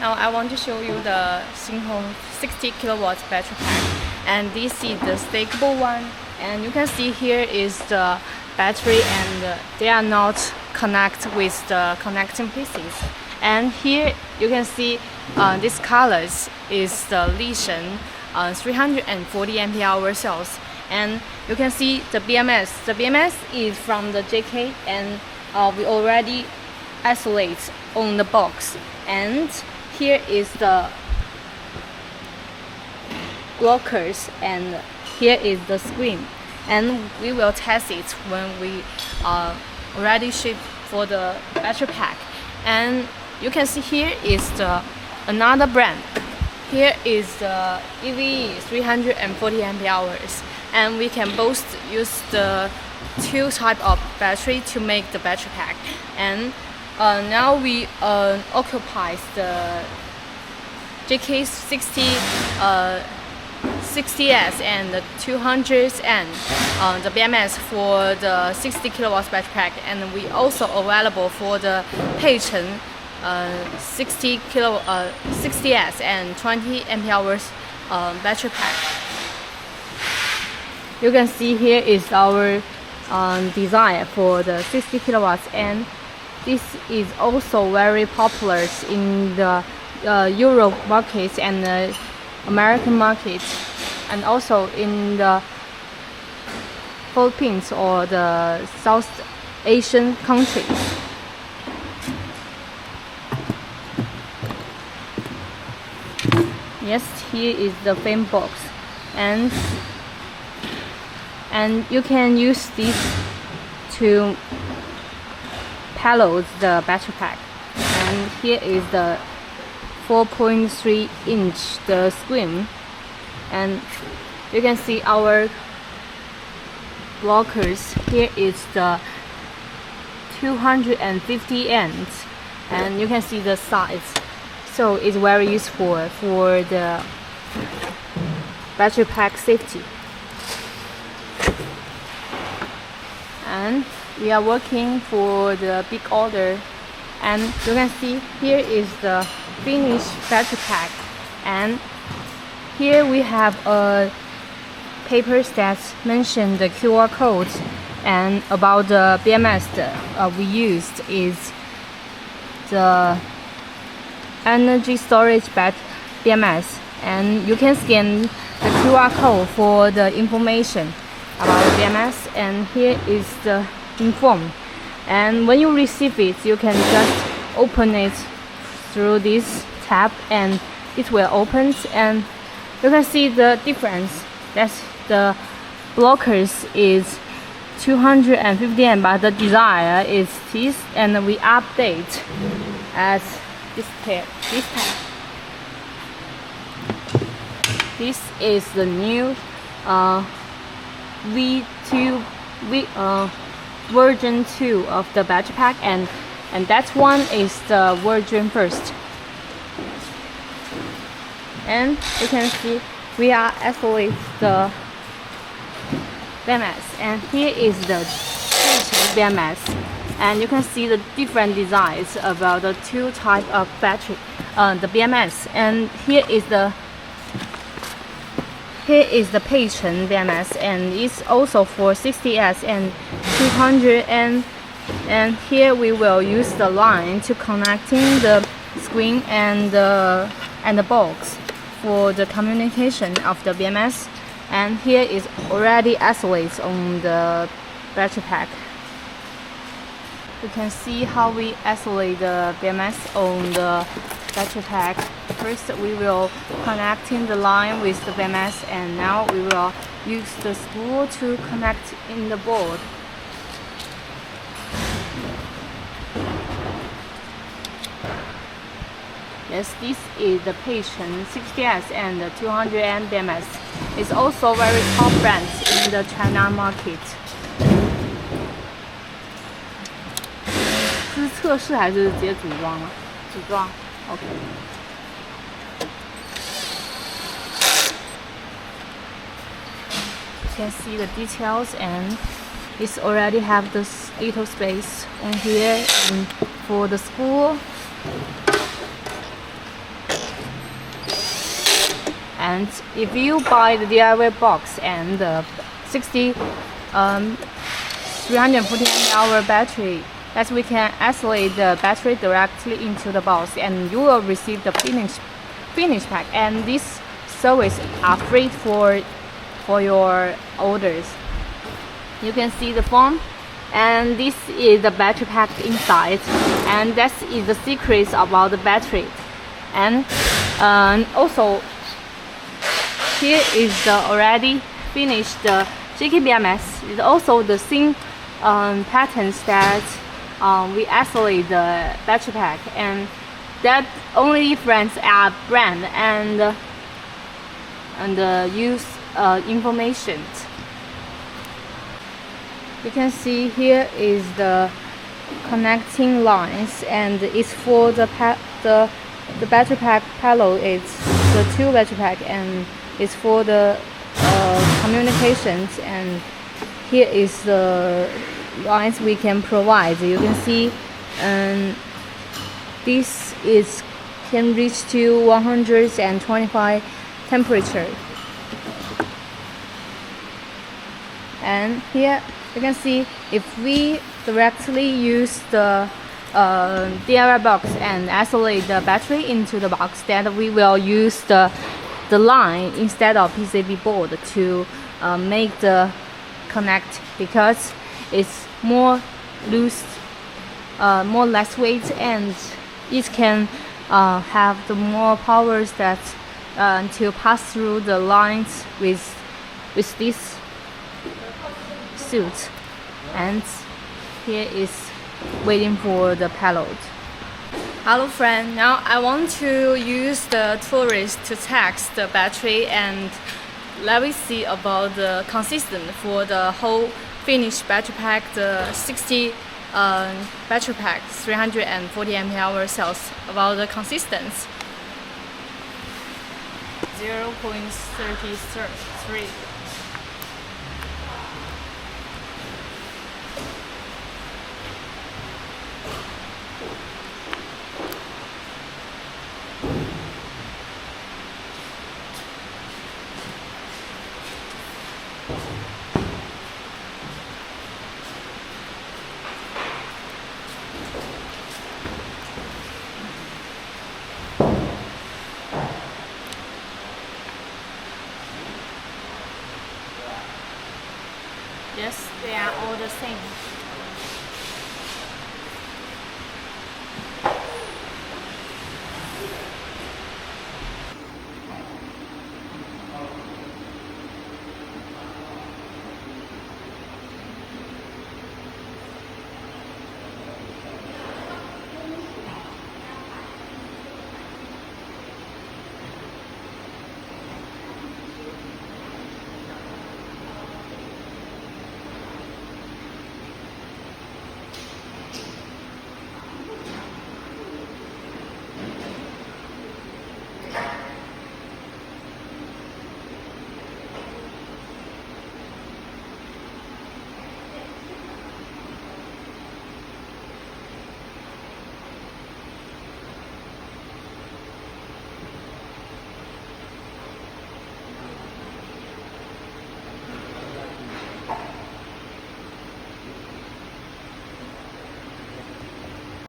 Now I want to show you the Xiho 60 kilowatts battery pack, and this is the stackable one. And you can see here is the battery, and they are not connect with the connecting pieces. And here you can see this colors is the lithium 340 ampere hour cells. And you can see the BMS. The BMS is from the JK, and we already isolate on the box. And here is the blockers, and here is the screen. And we will test it when we already ship for the battery pack. And you can see here is the another brand. Here is the EVE 340 ampere hours, and we can both use the two type of battery to make the battery pack. And now we occupy the JK 60S and the 200N, the BMS for the 60 kilowatts battery pack, and we also available for the Peichen 60S and 20 ampere hours battery pack. You can see here is our design for the 60 kilowatts, and this is also very popular in the Europe markets and the American markets, and also in the Philippines or the South Asian countries. Yes, here is the frame box, and you can use this to payload the battery pack. And here is the 4.3 inch the screen, and you can see our blockers. Here is the 250 amps, and you can see the size, so it's very useful for the battery pack safety. And we are working for the big order, and you can see here is the finished battery pack. And here we have a papers that mention the QR code, and about the BMS we used is the energy storage BMS, and you can scan the QR code for the information about the BMS. And here is the inform, and when you receive it, you can just open it through this tab, and it will open, and you can see the difference. That's the blockers is 250 amp, but the design is this, and we update as this tab. This is the new version 2 of the battery pack, and that one is the version first. And you can see we are isolate the BMS, and here is the BMS, and you can see the different designs about the two type of battery, the BMS. And here is the Peichen BMS, and it's also for 60S and 200N. And here we will use the line to connecting the screen and the box for the communication of the BMS. And here is already isolates on the battery pack. You can see how we isolate the BMS on the battery pack. First we will connecting the line with the BMS, and now we will use the spool to connect in the board. Yes, this is the Peichen 60S and the 200N BMS. It's also very top brands in the China market. 这是测试还是直接组装啊？组装 ，OK。You can see the details, and it's already have this little space. And here for the spool, And if you buy the DIY box and the 340 mAh battery, that we can isolate the battery directly into the box, and you will receive the finish pack. And this service are free for your orders. You can see the form, and this is the battery pack inside, and that is the secrets about the battery. And also here is the already finished GKBMS. It's also the same patterns that we isolate the battery pack, and that only difference are brand and use information. You can see here is the connecting lines, and it's for the battery pack panel. It's the 2 battery pack, and it's for the communications. And here is the lines we can provide. You can see, this can reach to 125 temperature. And here you can see, if we directly use the DIY box and isolate the battery into the box, then we will use the line instead of PCB board to make the connect, because it's more loose, more lightweight, and it can have the more powers that to pass through the lines with this suit. And here is waiting for the payload. Hello friend, now I want to use the tourist to test the battery, and let me see about the consistent for the whole finished battery pack, the 60 battery pack, 340 mAh cells, about the consistency. 0.33. Yes, they are all the same.